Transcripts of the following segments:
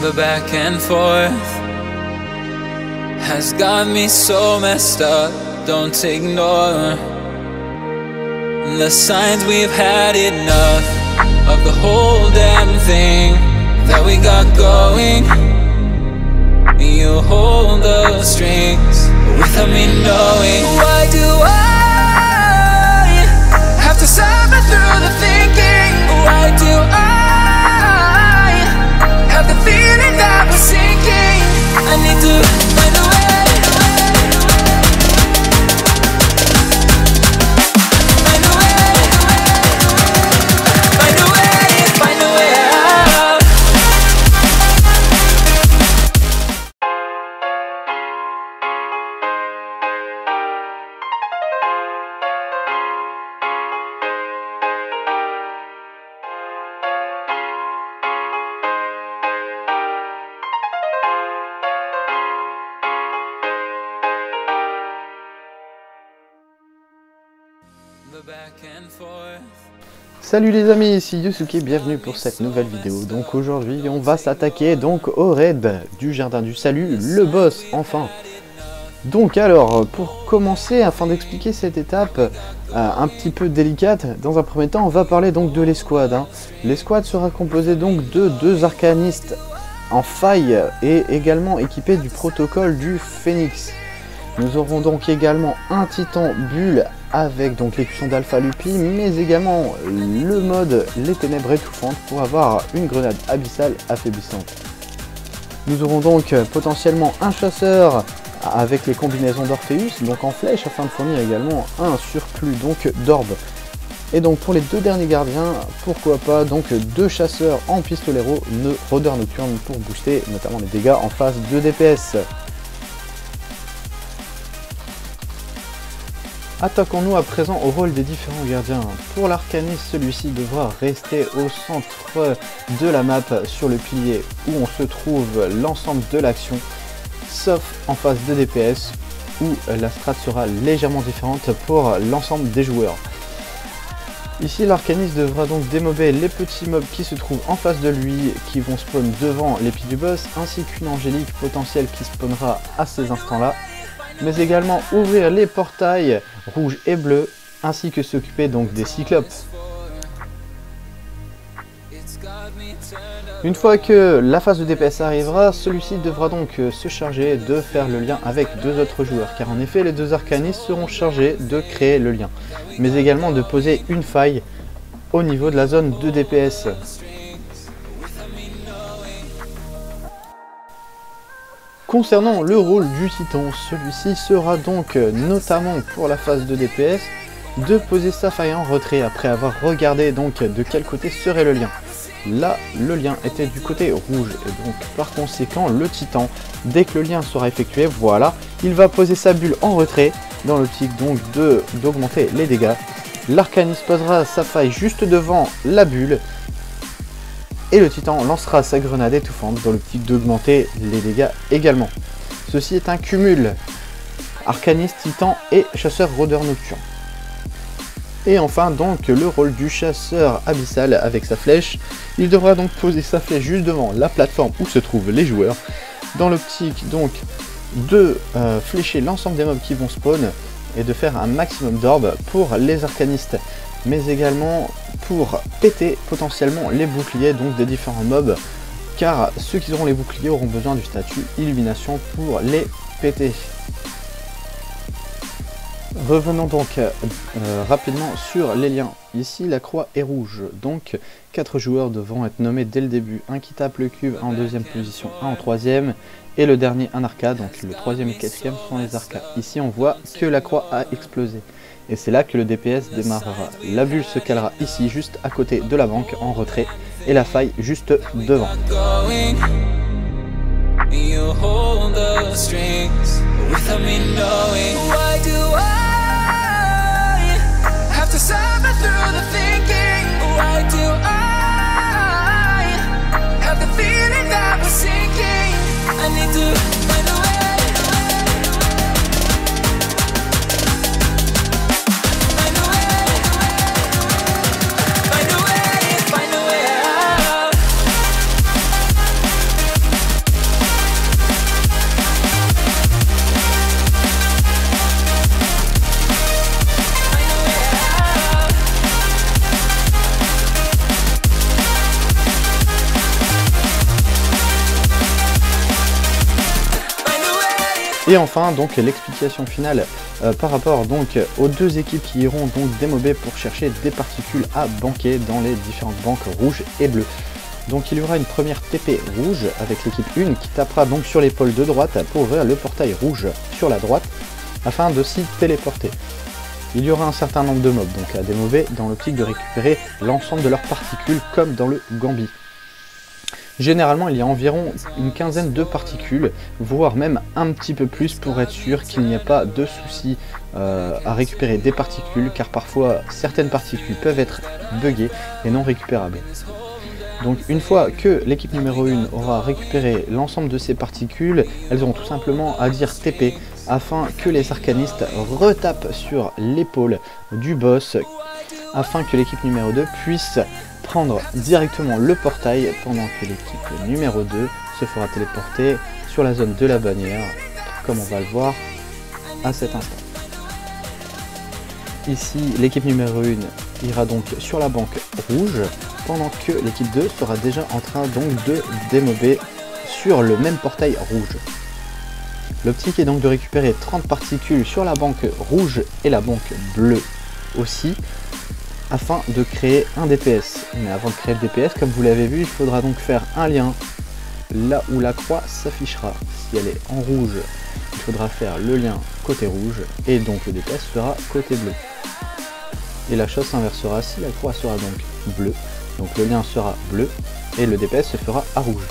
The back and forth has got me so messed up. Don't ignore the signs. We've had enough of the whole damn thing that we got going. You hold the strings without me knowing. Why do I have to suffer through the thinking? Why do I have the feeling that we're sinking? I need to find a way. Find a way. Find a way. Find a way out. Salut les amis, ici Yusuke, bienvenue pour cette nouvelle vidéo. Donc aujourd'hui on va s'attaquer donc au raid du Jardin du Salut, le boss enfin. Donc alors pour commencer, afin d'expliquer cette étape un petit peu délicate, dans un premier temps on va parler donc de l'escouade. L'escouade sera composée donc de 2 arcanistes en faille et également équipés du protocole du Phénix. Nous aurons donc également un titan bulle avec donc l'écusson d'Alpha Lupi, mais également le mode les ténèbres étouffantes pour avoir une grenade abyssale affaiblissante. Nous aurons donc potentiellement un chasseur avec les combinaisons d'Orpheus, donc en flèche, afin de fournir également un surplus donc d'orbes. Et donc pour les 2 derniers gardiens, pourquoi pas donc 2 chasseurs en pistolero rôdeur nocturne pour booster notamment les dégâts en phase de DPS. Attaquons-nous à présent au rôle des différents gardiens. Pour l'arcaniste, celui-ci devra rester au centre de la map sur le pilier où on se trouve l'ensemble de l'action, sauf en phase de DPS où la strat sera légèrement différente pour l'ensemble des joueurs. Ici l'arcaniste devra donc démober les petits mobs qui se trouvent en face de lui, qui vont spawn devant les pieds du boss, ainsi qu'une angélique potentielle qui spawnera à ces instants-là, mais également ouvrir les portails rouges et bleus, ainsi que s'occuper donc des cyclopes. Une fois que la phase de DPS arrivera, celui-ci devra donc se charger de faire le lien avec 2 autres joueurs, car en effet les 2 arcanistes seront chargés de créer le lien, mais également de poser une faille au niveau de la zone de DPS. Concernant le rôle du titan, celui-ci sera donc notamment pour la phase de DPS de poser sa faille en retrait après avoir regardé donc de quel côté serait le lien. Là, le lien était du côté rouge et donc par conséquent le titan, dès que le lien sera effectué, voilà, il va poser sa bulle en retrait dans l'optique donc d'augmenter les dégâts. L'arcaniste posera sa faille juste devant la bulle. Et le titan lancera sa grenade étouffante dans l'optique d'augmenter les dégâts également. Ceci est un cumul arcaniste, titan et chasseur rôdeur nocturne. Et enfin donc le rôle du chasseur abyssal avec sa flèche. Il devra donc poser sa flèche juste devant la plateforme où se trouvent les joueurs, dans l'optique donc de flécher l'ensemble des mobs qui vont spawn et de faire un maximum d'orbes pour les arcanistes, mais également pour péter potentiellement les boucliers donc des différents mobs, car ceux qui auront les boucliers auront besoin du statut illumination pour les péter. Revenons donc rapidement sur les liens. Ici la croix est rouge, donc 4 joueurs devront être nommés dès le début. Un qui tape le cube, un en 2e position, un en 3e, et le dernier un arca, donc le 3e et 4e sont les arcas. Ici on voit que la croix a explosé. Et c'est là que le DPS démarrera. La bulle se calera ici, juste à côté de la banque, en retrait, et la faille juste devant. Et enfin donc l'explication finale par rapport donc aux deux équipes qui iront donc démober pour chercher des particules à banquer dans les différentes banques rouges et bleues. Donc il y aura une première TP rouge avec l'équipe 1 qui tapera donc sur l'épaule de droite pour ouvrir le portail rouge sur la droite afin de s'y téléporter. Il y aura un certain nombre de mobs donc à démober dans l'optique de récupérer l'ensemble de leurs particules comme dans le Gambi. Généralement il y a environ une quinzaine de particules, voire même un petit peu plus pour être sûr qu'il n'y a pas de souci à récupérer des particules, car parfois certaines particules peuvent être buggées et non récupérables. Donc une fois que l'équipe numéro 1 aura récupéré l'ensemble de ces particules, elles auront tout simplement à dire TP afin que les arcanistes retapent sur l'épaule du boss afin que l'équipe numéro 2 puisse prendre directement le portail pendant que l'équipe numéro 2 se fera téléporter sur la zone de la bannière, comme on va le voir à cet instant. Ici, l'équipe numéro 1 ira donc sur la banque rouge, pendant que l'équipe 2 sera déjà en train donc de démober sur le même portail rouge. L'optique est donc de récupérer 30 particules sur la banque rouge et la banque bleue aussi, afin de créer un DPS. Mais avant de créer le DPS, comme vous l'avez vu, il faudra donc faire un lien là où la croix s'affichera. Si elle est en rouge, il faudra faire le lien côté rouge et donc le DPS sera côté bleu. Et la chose s'inversera si la croix sera donc bleue. Donc le lien sera bleu et le DPS se fera à rouge.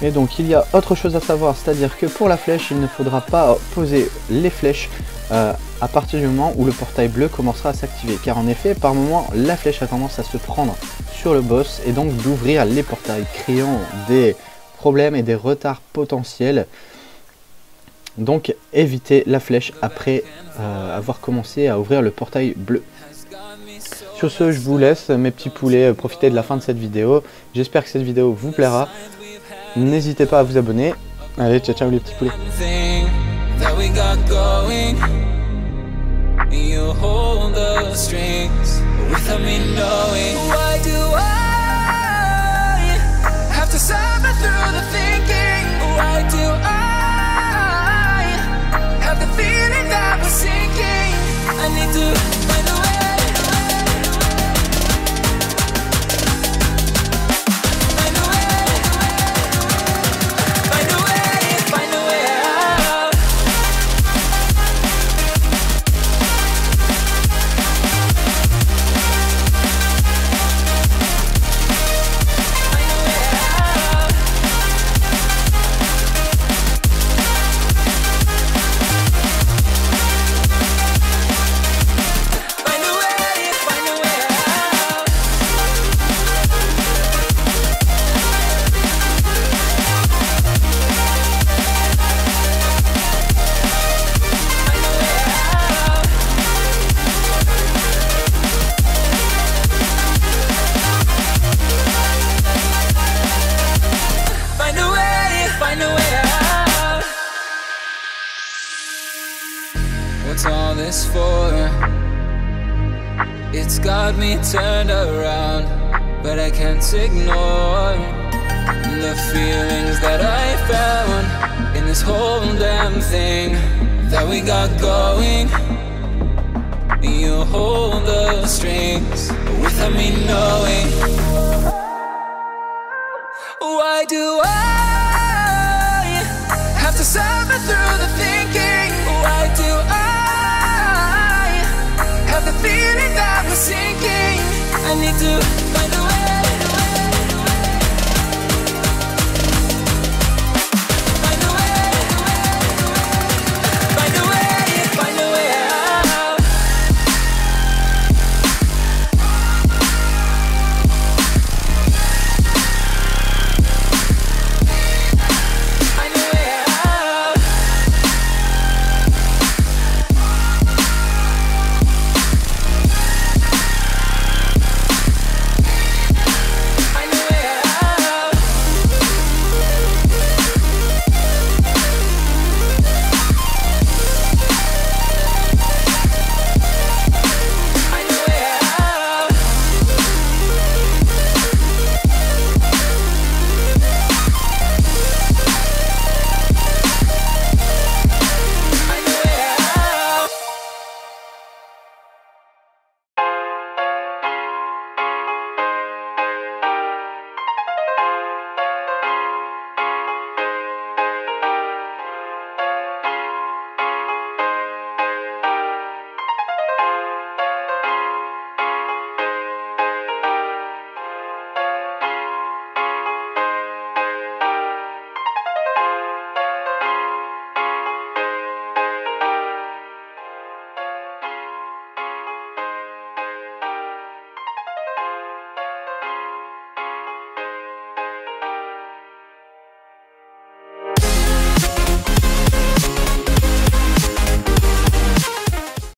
Et donc il y a autre chose à savoir, c'est-à-dire que pour la flèche, il ne faudra pas poser les flèches à partir du moment où le portail bleu commencera à s'activer. Car en effet, par moment, la flèche a tendance à se prendre sur le boss et donc d'ouvrir les portails, créant des problèmes et des retards potentiels. Donc évitez la flèche après avoir commencé à ouvrir le portail bleu. Sur ce, je vous laisse mes petits poulets profiter de la fin de cette vidéo. J'espère que cette vidéo vous plaira. N'hésitez pas à vous abonner. Allez, ciao ciao les petits poulets. What's all this for? It's got me turned around, but I can't ignore the feelings that I found in this whole damn thing that we got going. You hold the strings without me knowing. Why do I have to suffer through the thinking? Why do I have the feeling that we're sinking? I need to